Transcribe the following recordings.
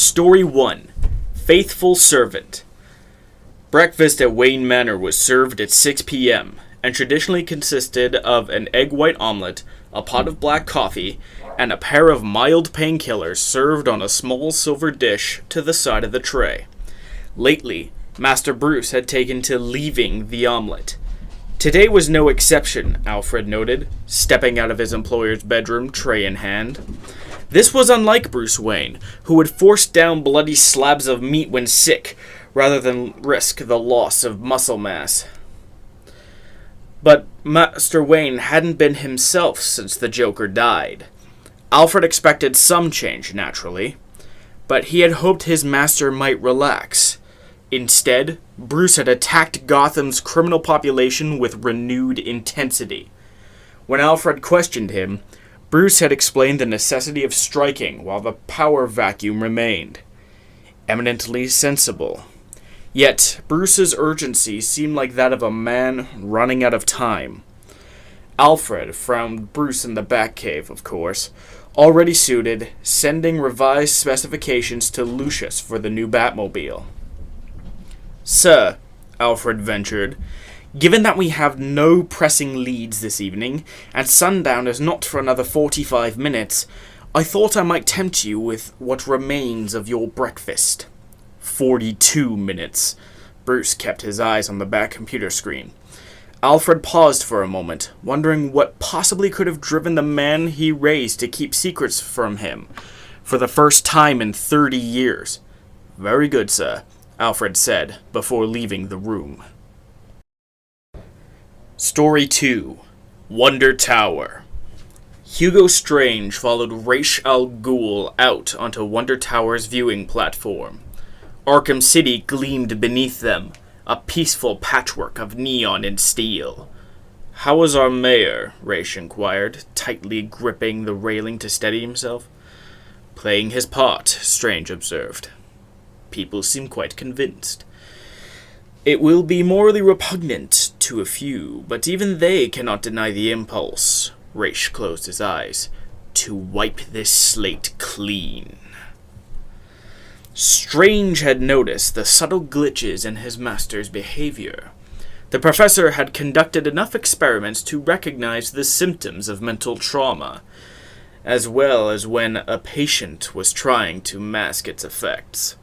Story 1. Faithful Servant. Breakfast at Wayne Manor was served at 6 p.m. and traditionally consisted of an egg white omelet, a pot of black coffee, and a pair of mild painkillers served on a small silver dish to the side of the tray. Lately, Master Bruce had taken to leaving the omelet. Today was no exception, Alfred noted, stepping out of his employer's bedroom, tray in hand. This was unlike Bruce Wayne, who would force down bloody slabs of meat when sick, rather than risk the loss of muscle mass. But Master Wayne hadn't been himself since the Joker died. Alfred expected some change, naturally, but he had hoped his master might relax. Instead, Bruce had attacked Gotham's criminal population with renewed intensity. When Alfred questioned him, Bruce had explained the necessity of striking while the power vacuum remained. Eminently sensible. Yet, Bruce's urgency seemed like that of a man running out of time. Alfred found Bruce in the Batcave, of course, already suited, sending revised specifications to Lucius for the new Batmobile. "Sir," Alfred ventured, "given that we have no pressing leads this evening, and sundown is not for another 45 minutes, I thought I might tempt you with what remains of your breakfast." 42 minutes. Bruce kept his eyes on the back computer screen. Alfred paused for a moment, wondering what possibly could have driven the man he raised to keep secrets from him, for the first time in 30 years. "Very good, sir," Alfred said, before leaving the room. Story 2. Wonder Tower. Hugo Strange followed Ra's al Ghul out onto Wonder Tower's viewing platform. Arkham City gleamed beneath them, a peaceful patchwork of neon and steel. "How is our mayor?" Ra's inquired, tightly gripping the railing to steady himself. "Playing his part," Strange observed. People seem quite convinced. "It will be morally repugnant to a few, but even they cannot deny the impulse," Ra's closed his eyes, "to wipe this slate clean." Strange had noticed the subtle glitches in his master's behavior. The professor had conducted enough experiments to recognize the symptoms of mental trauma, as well as when a patient was trying to mask its effects.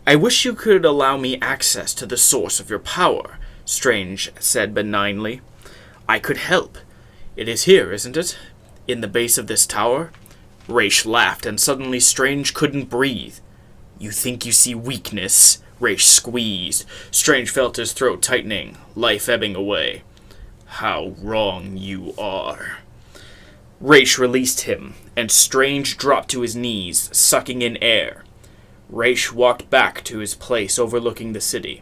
"I wish you could allow me access to the source of your power," Strange said benignly. "I could help. It is here, isn't it? In the base of this tower?" Ra's laughed, and suddenly Strange couldn't breathe. "You think you see weakness?" Ra's squeezed. Strange felt his throat tightening, life ebbing away. "How wrong you are." Ra's released him, and Strange dropped to his knees, sucking in air. Ra's walked back to his place overlooking the city.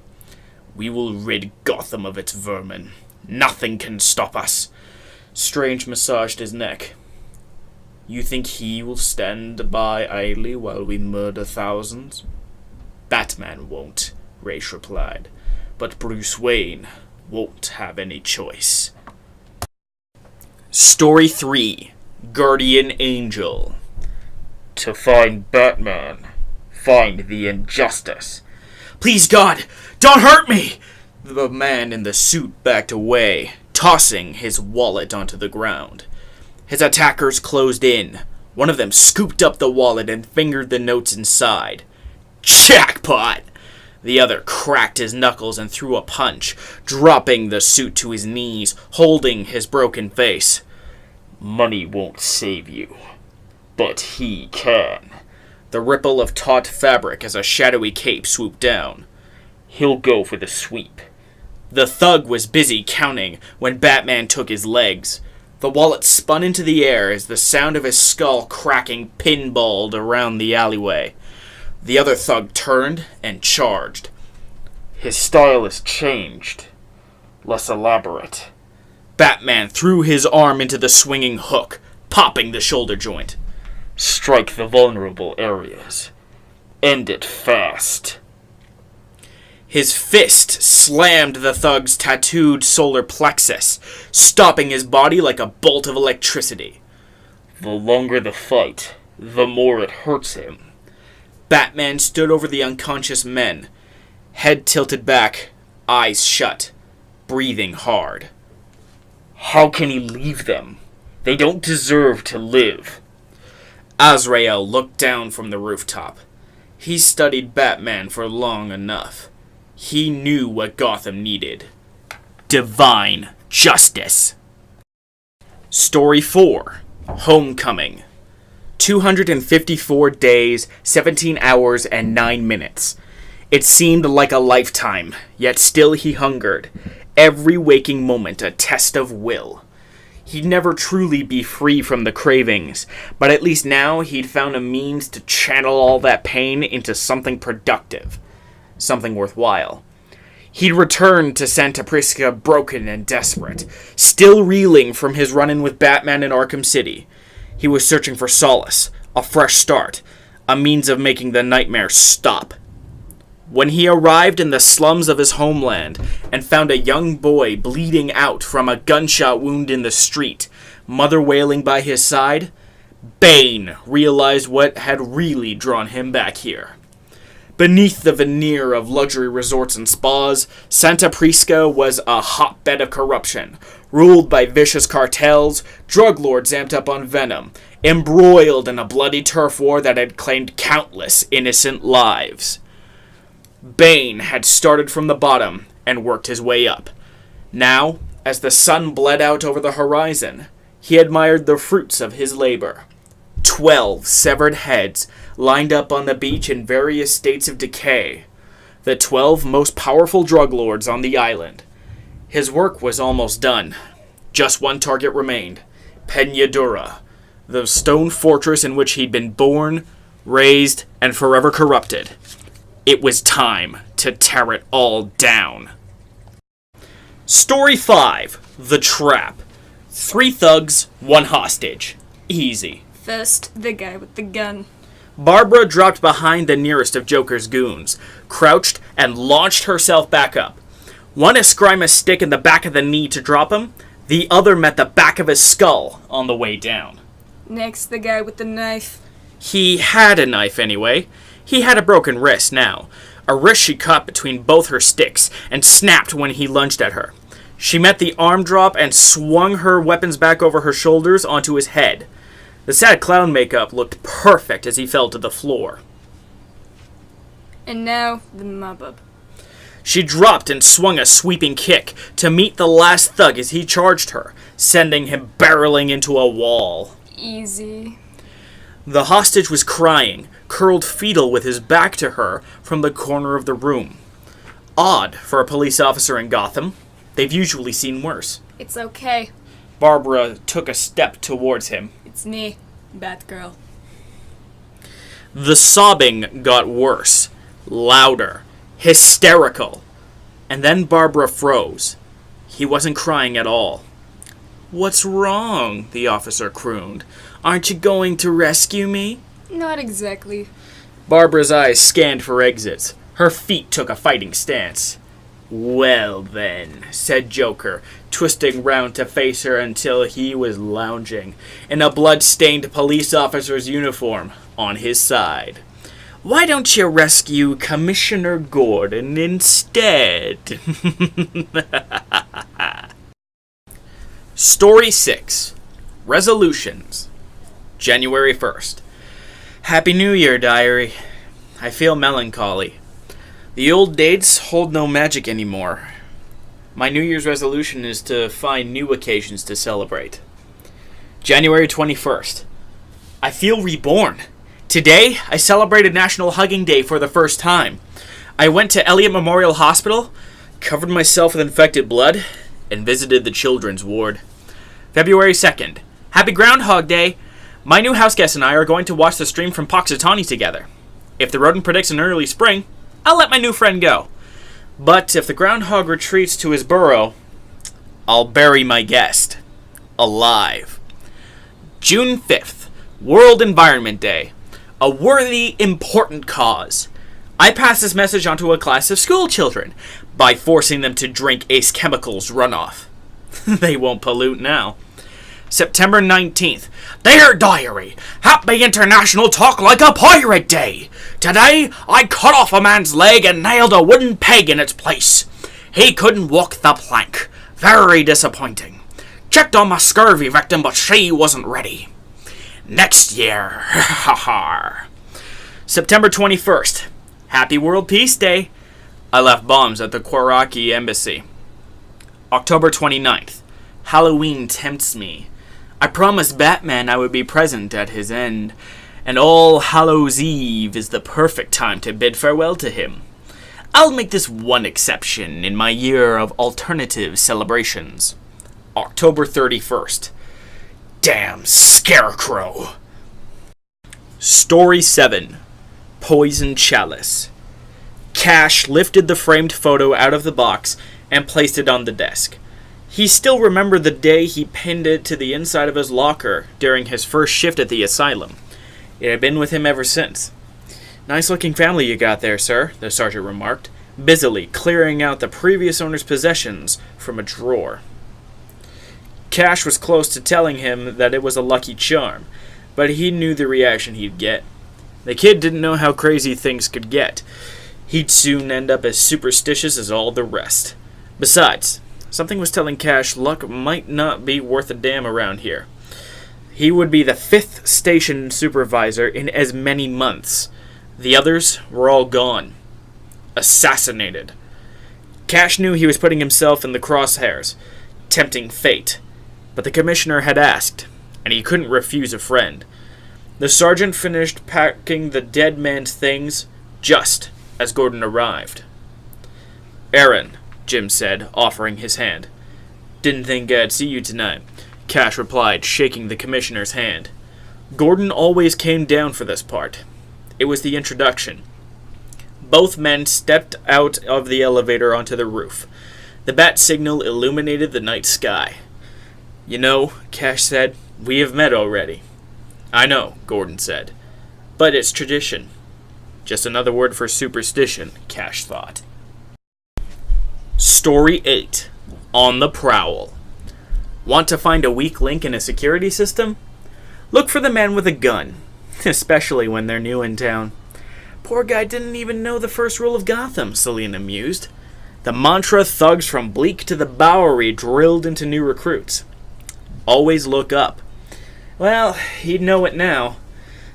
"We will rid Gotham of its vermin. Nothing can stop us." Strange massaged his neck. "You think he will stand by idly while we murder thousands?" "Batman won't," Ra's replied. "But Bruce Wayne won't have any choice." Story 3. Guardian Angel. To find Batman, find the injustice. "Please, God, don't hurt me!" The man in the suit backed away, tossing his wallet onto the ground. His attackers closed in. One of them scooped up the wallet and fingered the notes inside. "Jackpot!" The other cracked his knuckles and threw a punch, dropping the suit to his knees, holding his broken face. "Money won't save you, but he can." The ripple of taut fabric as a shadowy cape swooped down. "He'll go for the sweep." The thug was busy counting when Batman took his legs. The wallet spun into the air as the sound of his skull cracking pinballed around the alleyway. The other thug turned and charged. His style has changed. Less elaborate. Batman threw his arm into the swinging hook, popping the shoulder joint. "Strike the vulnerable areas. End it fast." His fist slammed the thug's tattooed solar plexus, stopping his body like a bolt of electricity. "The longer the fight, the more it hurts him." Batman stood over the unconscious men, head tilted back, eyes shut, breathing hard. How can he leave them? They don't deserve to live. Azrael looked down from the rooftop. He studied Batman for long enough. He knew what Gotham needed. Divine justice. Story 4. Homecoming. 254 days, 17 hours, and 9 minutes. It seemed like a lifetime, yet still he hungered. Every waking moment a test of will. He'd never truly be free from the cravings, but at least now he'd found a means to channel all that pain into something productive. Something worthwhile. He'd returned to Santa Prisca broken and desperate, still reeling from his run-in with Batman in Arkham City. He was searching for solace, a fresh start, a means of making the nightmare stop. When he arrived in the slums of his homeland and found a young boy bleeding out from a gunshot wound in the street, mother wailing by his side, Bane realized what had really drawn him back here. Beneath the veneer of luxury resorts and spas, Santa Prisca was a hotbed of corruption, ruled by vicious cartels, drug lords amped up on venom, embroiled in a bloody turf war that had claimed countless innocent lives. Bane had started from the bottom and worked his way up. Now, as the sun bled out over the horizon, he admired the fruits of his labor. 12 severed heads lined up on the beach in various states of decay. The 12 most powerful drug lords on the island. His work was almost done. Just one target remained. Peñadura, the stone fortress in which he'd been born, raised, and forever corrupted. It was time to tear it all down. Story 5. The Trap. 3 thugs, 1 hostage. Easy. First, the guy with the gun. Barbara dropped behind the nearest of Joker's goons, crouched, and launched herself back up. One escrimed a stick in the back of the knee to drop him, the other met the back of his skull on the way down. Next, the guy with the knife. He had a knife anyway. He had a broken wrist now, a wrist she caught between both her sticks and snapped when he lunged at her. She met the arm drop and swung her weapons back over her shoulders onto his head. The sad clown makeup looked perfect as he fell to the floor. And now, the mob-up. She dropped and swung a sweeping kick to meet the last thug as he charged her, sending him barreling into a wall. Easy. The hostage was crying, curled fetal with his back to her from the corner of the room. Odd for a police officer in Gotham. They've usually seen worse. It's okay. Barbara took a step towards him. It's me, Batgirl. The sobbing got worse, louder, hysterical. And then Barbara froze. He wasn't crying at all. "What's wrong?" the officer crooned. "Aren't you going to rescue me?" Not exactly. Barbara's eyes scanned for exits. Her feet took a fighting stance. "Well then," said Joker, twisting round to face her until he was lounging, in a blood-stained police officer's uniform, on his side. "Why don't you rescue Commissioner Gordon instead?" Story 6. Resolutions. January 1st. Happy New Year, diary. I feel melancholy. The old dates hold no magic anymore. My New Year's resolution is to find new occasions to celebrate. January 21st. I feel reborn. Today, I celebrated National Hugging Day for the first time. I went to Elliott Memorial Hospital, covered myself with infected blood, and visited the children's ward. February 2nd. Happy Groundhog Day! My new house guest and I are going to watch the stream from Poxitani together. If the rodent predicts an early spring, I'll let my new friend go. But if the groundhog retreats to his burrow, I'll bury my guest. Alive. June 5th. World Environment Day. A worthy, important cause. I pass this message on to a class of school children by forcing them to drink Ace Chemicals runoff. They won't pollute now. September 19th. Dear Diary, Happy International Talk Like a Pirate Day. Today, I cut off a man's leg and nailed a wooden peg in its place. He couldn't walk the plank. Very disappointing. Checked on my scurvy victim, but she wasn't ready. Next year. Ha ha. September 21st. Happy World Peace Day. I left bombs at the Kwaraki Embassy. October 29th. Halloween tempts me. I promised Batman I would be present at his end, and All Hallows Eve is the perfect time to bid farewell to him. I'll make this one exception in my year of alternative celebrations. October 31st. Damn Scarecrow. Story 7. Poison Chalice. Cash lifted the framed photo out of the box and placed it on the desk. He still remembered the day he pinned it to the inside of his locker during his first shift at the asylum. It had been with him ever since. Nice-looking family you got there, sir, the sergeant remarked, busily clearing out the previous owner's possessions from a drawer. Cash was close to telling him that it was a lucky charm, but he knew the reaction he'd get. The kid didn't know how crazy things could get. He'd soon end up as superstitious as all the rest. Besides, something was telling Cash luck might not be worth a damn around here. He would be the 5th station supervisor in as many months. The others were all gone. Assassinated. Cash knew he was putting himself in the crosshairs, tempting fate. But the commissioner had asked, and he couldn't refuse a friend. The sergeant finished packing the dead man's things just as Gordon arrived. "Aaron," Jim said, offering his hand. "Didn't think I'd see you tonight," Cash replied, shaking the commissioner's hand. Gordon always came down for this part. It was the introduction. Both men stepped out of the elevator onto the roof. The bat signal illuminated the night sky. "You know," Cash said, "we have met already." "I know," Gordon said. "But it's tradition." Just another word for superstition, Cash thought. Story 8. On the Prowl. Want to find a weak link in a security system? Look for the man with a gun, especially when they're new in town. Poor guy didn't even know the first rule of Gotham, Selina mused. The mantra thugs from Bleak to the Bowery drilled into new recruits. Always look up. Well, he'd know it now.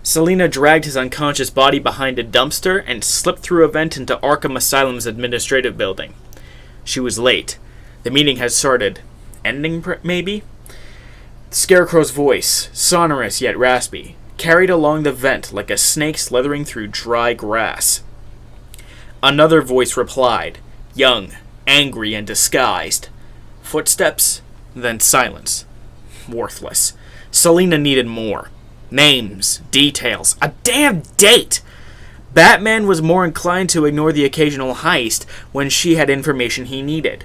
Selina dragged his unconscious body behind a dumpster and slipped through a vent into Arkham Asylum's administrative building. She was late. The meeting had started. Ending, maybe? The Scarecrow's voice, sonorous yet raspy, carried along the vent like a snake slithering through dry grass. Another voice replied, young, angry, and disguised. Footsteps, then silence. Worthless. Selina needed more. Names, details, a damn date! Batman was more inclined to ignore the occasional heist when she had information he needed.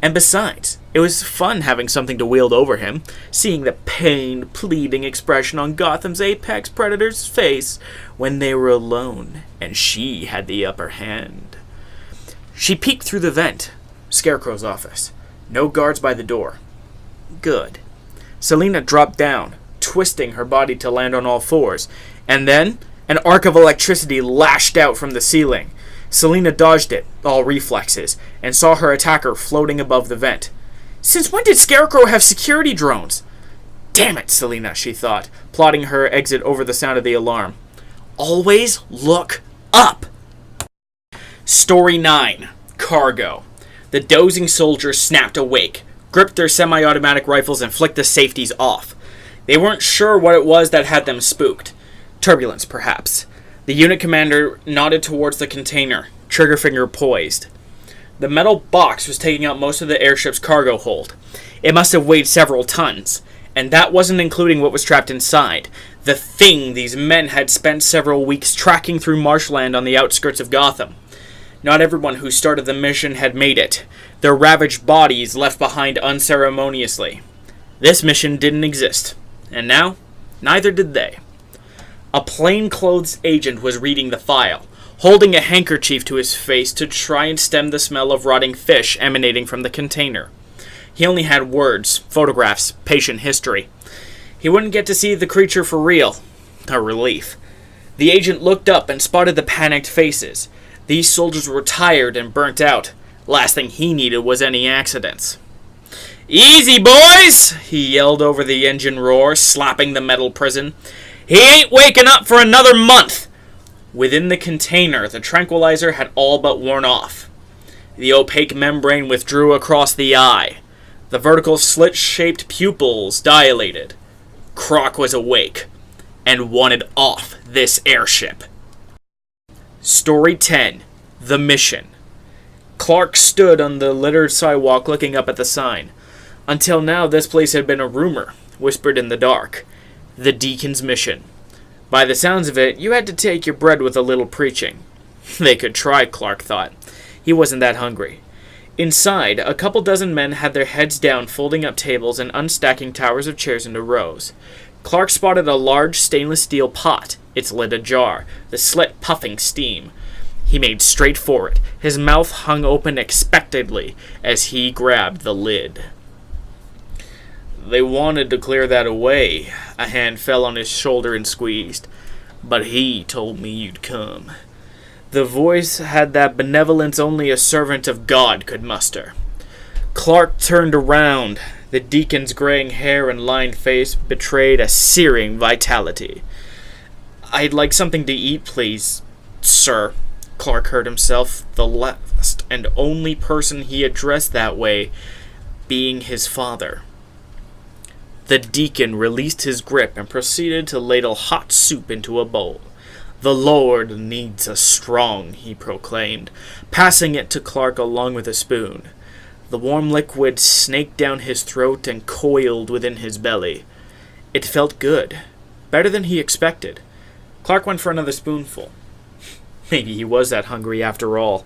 And besides, it was fun having something to wield over him, seeing the pained, pleading expression on Gotham's apex predator's face when they were alone, and she had the upper hand. She peeked through the vent. Scarecrow's office. No guards by the door. Good. Selina dropped down, twisting her body to land on all fours, and then an arc of electricity lashed out from the ceiling. Selina dodged it, all reflexes, and saw her attacker floating above the vent. Since when did Scarecrow have security drones? Damn it, Selina, she thought, plotting her exit over the sound of the alarm. Always look up! Story 9. Cargo. The dozing soldiers snapped awake, gripped their semi-automatic rifles, and flicked the safeties off. They weren't sure what it was that had them spooked. Turbulence, perhaps. The unit commander nodded towards the container, trigger finger poised. The metal box was taking up most of the airship's cargo hold. It must have weighed several tons, and that wasn't including what was trapped inside. The thing these men had spent several weeks tracking through marshland on the outskirts of Gotham. Not everyone who started the mission had made it, their ravaged bodies left behind unceremoniously. This mission didn't exist, and now, neither did they. A plainclothes agent was reading the file, holding a handkerchief to his face to try and stem the smell of rotting fish emanating from the container. He only had words, photographs, patient history. He wouldn't get to see the creature for real. A relief. The agent looked up and spotted the panicked faces. These soldiers were tired and burnt out. Last thing he needed was any accidents. "Easy, boys!" he yelled over the engine roar, slapping the metal prison. "He ain't waking up for another month!" Within the container, the tranquilizer had all but worn off. The opaque membrane withdrew across the eye. The vertical slit-shaped pupils dilated. Clark was awake and wanted off this airship. Story 10. The Mission. Clark stood on the littered sidewalk looking up at the sign. Until now, this place had been a rumor, whispered in the dark. The Deacon's Mission. By the sounds of it, you had to take your bread with a little preaching. They could try, Clark thought. He wasn't that hungry. Inside, a couple dozen men had their heads down, folding up tables and unstacking towers of chairs into rows. Clark spotted a large stainless steel pot, its lid ajar, the slit puffing steam. He made straight for it. His mouth hung open expectantly as he grabbed the lid. "They wanted to clear that away." A hand fell on his shoulder and squeezed. "But he told me you'd come." The voice had that benevolence only a servant of God could muster. Clark turned around. The deacon's graying hair and lined face betrayed a searing vitality. "I'd like something to eat, please, sir." Clark heard himself, the last and only person he addressed that way, being his father. The deacon released his grip and proceeded to ladle hot soup into a bowl. "The Lord needs us strong," he proclaimed, passing it to Clark along with a spoon. The warm liquid snaked down his throat and coiled within his belly. It felt good, better than he expected. Clark went for another spoonful. Maybe he was that hungry after all.